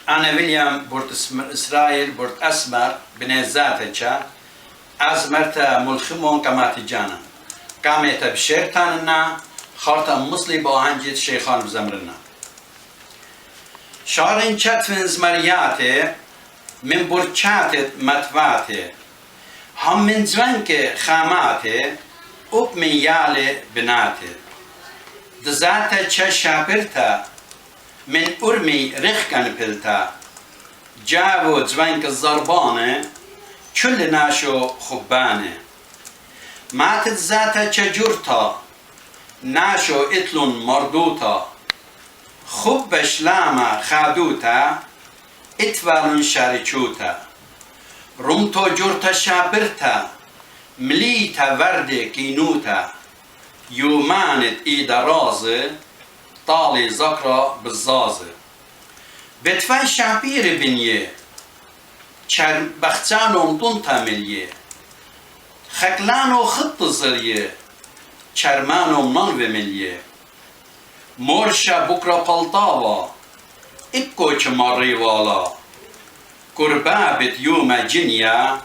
أنا ويليام بورت إسرائيل بورت أسمر بنزاتك أزمرتا ملخمون كما تجانا كاميتا بشيرتاننا خارتا مصلي باهنجت شيخان بزمرنا شارين چتفنز مرياتي من برچاتت متواتي هم من زونك خاماتي اوب من يالي بناتي دزاتا چه شابرتا من ارمي رخكن بلتا جاو زونك الزربانه كل ناشو خبانه ماتت زاتا چه جورتا ناشو اتلون مردوتا خبش لاما خادوتا اتوالون شارچوتا رمتو جورتا شابرتا مليتا ورد كينوتا يومانت ايدا رازه طالي زكرا بالزازه بتفاي شعبير بنيه چر بختانو دونتا مليه خكلانو خط زريه چرمانو منو مليه مرشا بكرة پلطاوا ابكو چماري والا كربابت يوم جنيا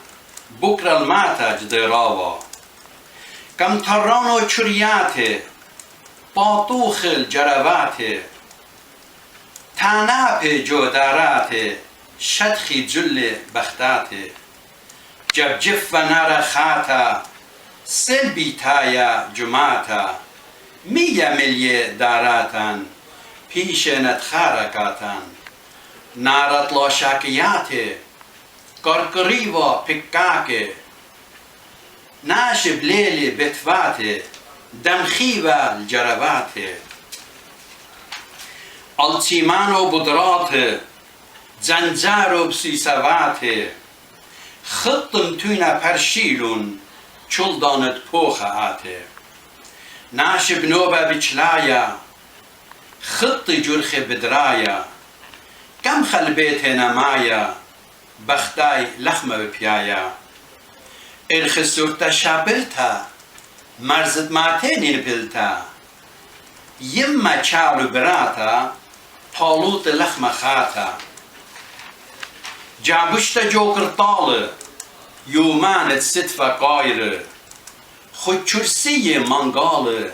بكرة الماتا جدراوا كم ترانو چرياته باطوخ الجرواته تاناب جوداراته شدخي جل بختاته جب جف نار خاتا سلبي تايا جماتا مية مليه داراتان پیشنت خارکاتان نارت لاشاکیاته کرکریوا پکاکه ناشب لیلی بتواته دمخیوا الجرواته التیمانو بدراته زنجارو بسیسواته خطم توینا پرشیلون چلدانت پوخه آته ناشب نوبة بچلايا خط جرخ بدرايا كم خل بيتنا مايا بختاي لخمة ببيايا الخسورتا شابلتا مرزت ماتيني نبلتا يما چالو براتا طالوت لخمة خاتا جابشتا جوكر طالة يومانت ستفا قايرة خود چرسی منگاله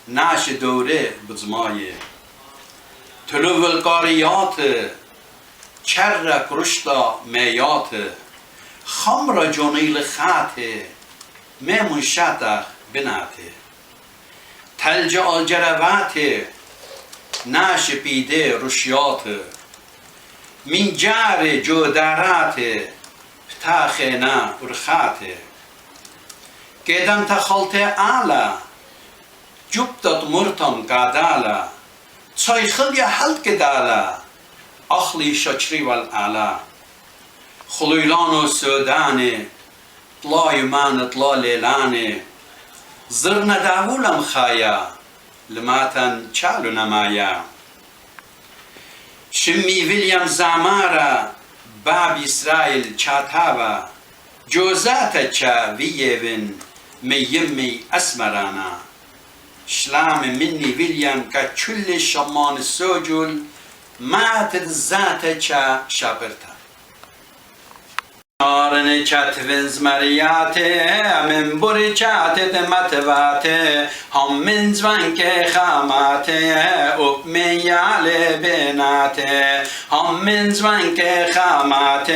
ناش دوره بزمایه تلو القاریات چر کرشتا میات خمر جونیل خاته میمون شاتخ بناته تلج الجروات ناش پیده رشیات من جار جودارات فتاخنا ارخاته كيدان تخلت آلا جبتت مرتم قادالا تساي خليا حلت كدالا أخلي شجري والآلا خليلانو سوداني طلا يمان طلا ليلاني زرنا داولم خايا لماتن چالو نمايا شمي ويليام زامارا باب إسرائيل چاتاوا جوزاتا چا ويهن ميمي أسمرانا شلام مني ويليام كچل شمان السوجل ماتت ذاتا چا شابرتا نارن چتفنز مرياته من بوري چاتت متواته هم من زوانك خاماته اوب من يالي بناته هم من زوانك خاماته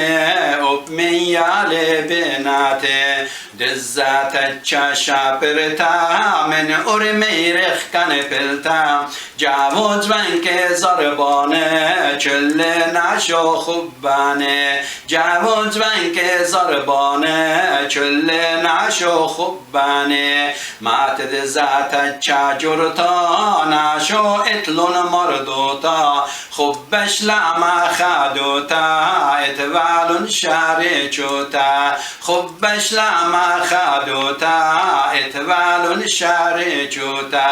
اوب من يالي بناته دزاتا چا شابرتا من ارمي رخ كان پلتا جاو زوانك زربانه چل ناشو خبانه جاو زوانك که زربانه چل ناشو خوبانه ماتد ذات چاجرتا ناشو اتلون مردوتا خوبش لما خادوتا اتوالون شارچوتا خوبش لما خادوتا اتوالون شارچوتا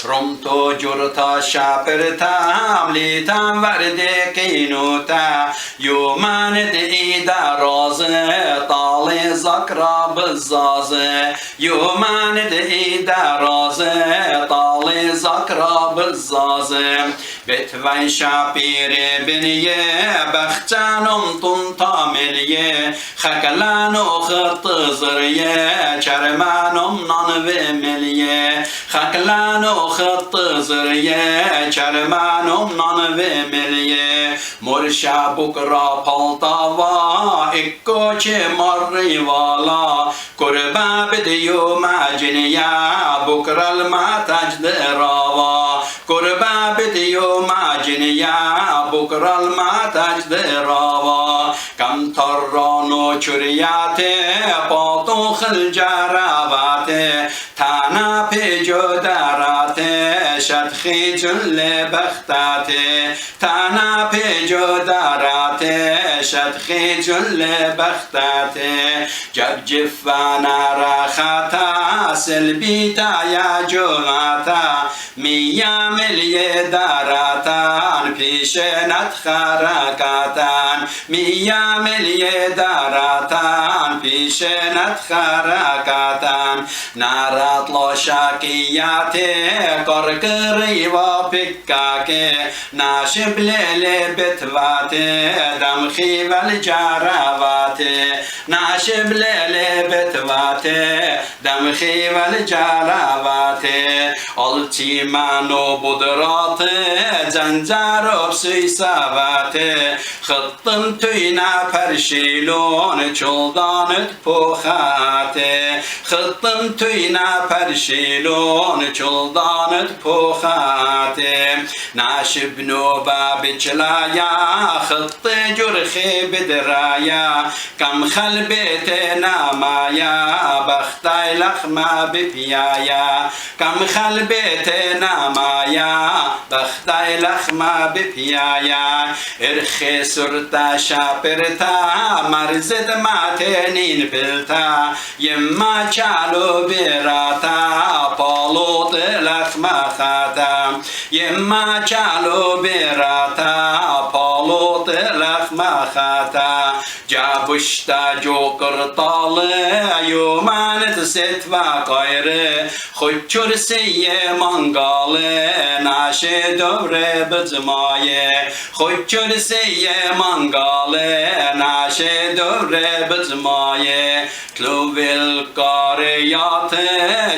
رمتو جرتا شاپرتا ملیتا ورده کینوتا یومانت ایدا راز طالي زكرا بالزازة يومان دئيدا رازة طالي زكرا بالزازة بتوي شابير بنيه بختانم طنطامليه خكلانو خط زريه چرمانم نانومليه خكلانو خط زريه چرمانم نانومليه مرشا بكرا پلتاوا اكو چه مري والا قربا بديو ماجنيا بكرا الماتج دراوا قربا بديو ماجنيا بكرا الماتج دراوا كم ترانو چرياته باطو خلجراواته تانا پیجو داراته شدخي جل بختاته تانا پیجو داراته شدخي جل بختاته جب جفانا راخاتا سلبيتا يا جماتا ميا ملي داراتان پیشنت خراکاتان ميا ملي داراتان پیشنت خراکاتان نارات لوشاكياتي قرقري وبكاكي ناشب ليلي بتواتي دمخي والجارواتي ناشب ليلي بتواتي دمخي والجارواتي قلتي مانو بدراتي زنجارو بسيساواتي خطم توينا پرشيلون چلدانت پوخاتي خطم توينا پرشيلون چلدانت پوخاتي ناشب نوبا بچلايا خط جرخي بدرايا كم خلبت نامايا بختاي لخما بپيايا كم خلبت نامايا بختاي لخما بپيايا ارخي سرتا شاپرتا مرزد ماتنين بلتا يما چالو براتا پالوت لخما خاتا يما چالو براتا پالوت لخما خاتا جابشتا جو قرطاله يومانت ستوا قيره خود سیه منگاله ناشه دوره بزمایه خود سیه منگاله ناشه دوره بزمایه تلویل کاریاته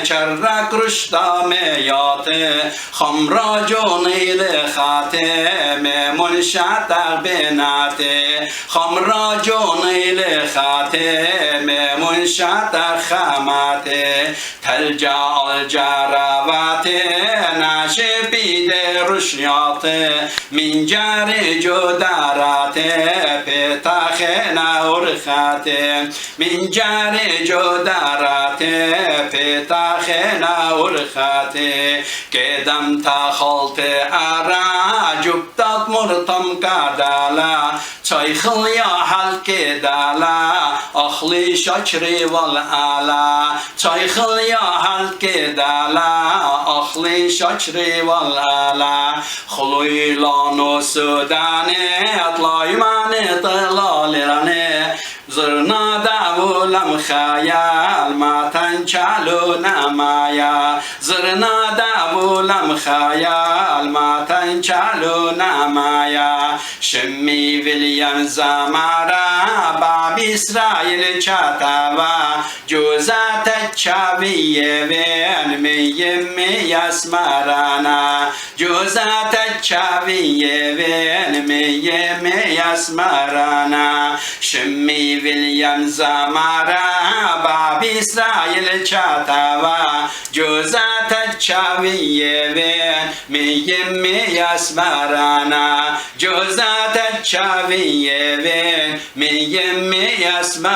چرک رشتا میاته خمرا جونیل خاته میمون شاتر بناته خمرا جونیل خاته میمون شاتر خاماته تلجا الجراواته ناشه بیده رشیاته من جاری جداراته پتاخه نورخاته من جاری جداراته پتاخه نورخاته کدم تا خلط ارا جبتات مرتم کردالا چای خلیا حلق دالا اخلی شکری والعلا چای خلیا حلق دالا اخلی شکری والعلا خلوی لانو سودانه اطلای من طلالرانه زرنا داولم خیال ما تنچالو نمایا زرنا داولم خیال ما تنچالو نمایا شمی ویلیام زمارا باب اسرائیل چاتاوا جوزات چاویه وین می اسمارانا جوزات چاویه وین می اسمارانا شمی ویلیام زمارا باب اسرائیل چاتاوا جوزات چاویه وین می اسمارانا جوزات چاویه وین می اسمارانا